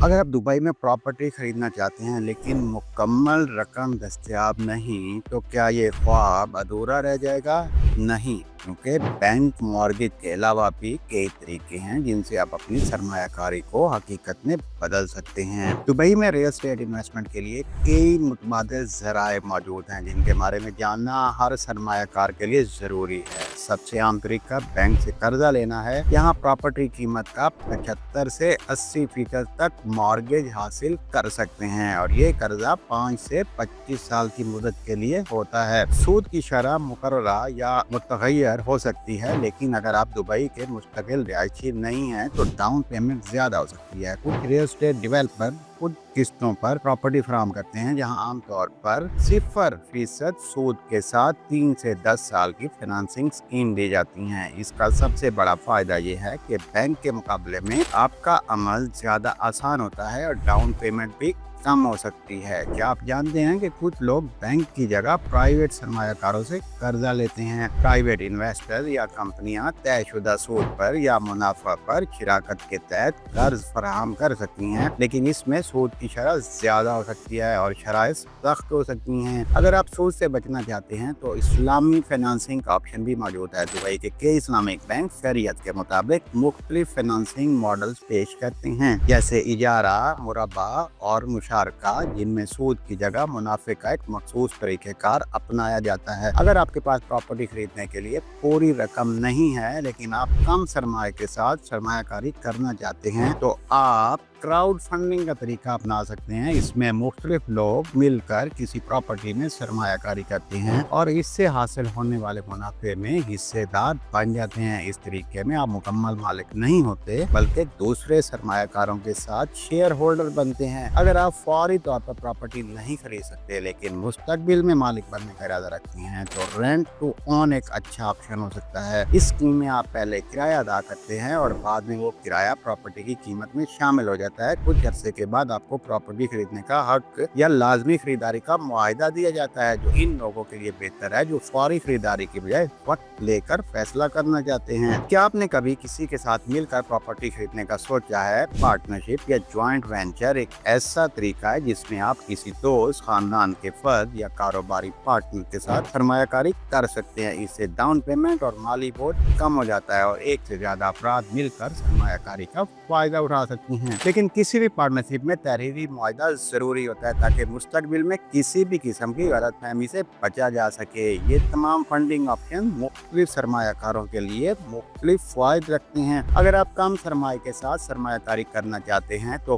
अगर आप दुबई में प्रॉपर्टी खरीदना चाहते हैं लेकिन मुकम्मल रकम दस्तयाब नहीं, तो क्या ये ख्वाब अधूरा रह जाएगा? नहीं, क्योंकि बैंक मॉर्गेज के अलावा भी कई तरीके हैं जिनसे आप अपनी सरमायाकारी को हकीकत में बदल सकते हैं। दुबई में रियल एस्टेट इन्वेस्टमेंट के लिए कई मुतबादिल ज़राए मौजूद हैं जिनके बारे में जानना हर सरमायाकार के लिए ज़रूरी है। सबसे आम तरीका बैंक से कर्जा लेना है। यहाँ प्रॉपर्टी कीमत का 75 से 80% तक मॉर्गेज हासिल कर सकते हैं और ये कर्जा 5 से 25 साल की मुद्दत के लिए होता है। सूद की शरह मुकर्ररा या मुतगय्यर हो सकती है, लेकिन अगर आप दुबई के मुस्तकिल रिहायशी नहीं हैं तो डाउन पेमेंट ज्यादा हो सकती है। कुछ रियल एस्टेट डेवलपर खुद किस्तों पर प्रॉपर्टी फराहम करते हैं, जहां आमतौर पर 0% सूद के साथ 3 से 10 साल की फाइनेंसिंग स्कीम दी जाती हैं। इसका सबसे बड़ा फायदा ये है कि बैंक के मुकाबले में आपका अमल ज्यादा आसान होता है और डाउन पेमेंट भी कम हो सकती है। क्या आप जानते हैं कि कुछ लोग बैंक की जगह प्राइवेट सरमायाकारों से कर्जा लेते हैं? प्राइवेट इन्वेस्टर या कंपनियां तयशुदा सूद पर या मुनाफा पर शिराकत के तहत कर्ज फराहम कर सकती हैं, लेकिन इसमें सूद की शरह ज्यादा हो सकती है और शराइत सख्त हो सकती हैं। अगर आप सूद से बचना चाहते हैं तो इस्लामी फाइनेंसिंग का ऑप्शन भी मौजूद है। दुबई के कई इस्लामिक बैंक शरीयत के मुताबिक मुख्तलिफ फाइनेंसिंग मॉडल्स पेश करते हैं, जैसे इजारा, मुरब्बा और जिनमें सूद की जगह मुनाफे का एक मखसूस तरीकेकार अपनाया जाता है। अगर आपके पास प्रॉपर्टी खरीदने के लिए पूरी रकम नहीं है लेकिन आप कम सरमाए के साथ सरमायाकारी करना चाहते हैं तो आप क्राउड फंडिंग का तरीका अपना सकते हैं। इसमें मुख्तलिफ लोग मिलकर किसी प्रॉपर्टी में सरमायाकारी करते हैं और इससे हासिल होने वाले मुनाफे में हिस्सेदार बन जाते हैं। इस तरीके में आप मुकम्मल मालिक नहीं होते बल्कि दूसरे सरमायाकारों के साथ शेयर होल्डर बनते हैं। अगर आप फौरी तौर पर प्रॉपर्टी नहीं खरीद सकते लेकिन मुस्तकबिल में मालिक बनने का इरादा रखते हैं तो रेंट टू ओन एक अच्छा ऑप्शन हो सकता है। इस स्कीम में आप पहले किराया अदा करते हैं और बाद में वो किराया प्रॉपर्टी की कीमत में शामिल हो जाता है। कुछ अरसे के बाद आपको प्रॉपर्टी खरीदने का हक या लाजमी खरीदारी का मुआहिदा दिया जाता है, जो इन लोगों के लिए बेहतर है जो फौरी खरीदारी की बजाय वक्त लेकर फैसला करना चाहते हैं। क्या आपने कभी किसी के साथ मिलकर प्रॉपर्टी खरीदने का सोचा है? पार्टनरशिप या ज्वाइंट वेंचर एक ऐसा तरीका है जिसमें आप किसी दोस्त, खानदान के फर्द या कारोबारी पार्टनर के साथ सरमायाकारी कर सकते हैं। इससे डाउन पेमेंट और माली बोझ कम हो जाता है और एक से ज्यादा अफराद मिलकर सरमायाकारी का फायदा उठा सकते हैं। लेकिन किसी भी पार्टनरशिप में तहरीरी मुआहिदा जरूरी होता है ताकि मुस्तकबिल में किसी भी किस्म की गलतफहमी से बचा जा सके। ये तमाम फंडिंग ऑप्शन मुख्तलिफ सरमायाकारों के लिए मुख्तलिफ फायदे रखते हैं। अगर आप कम सरमाए के साथ सरमायाकारी करना चाहते हैं तो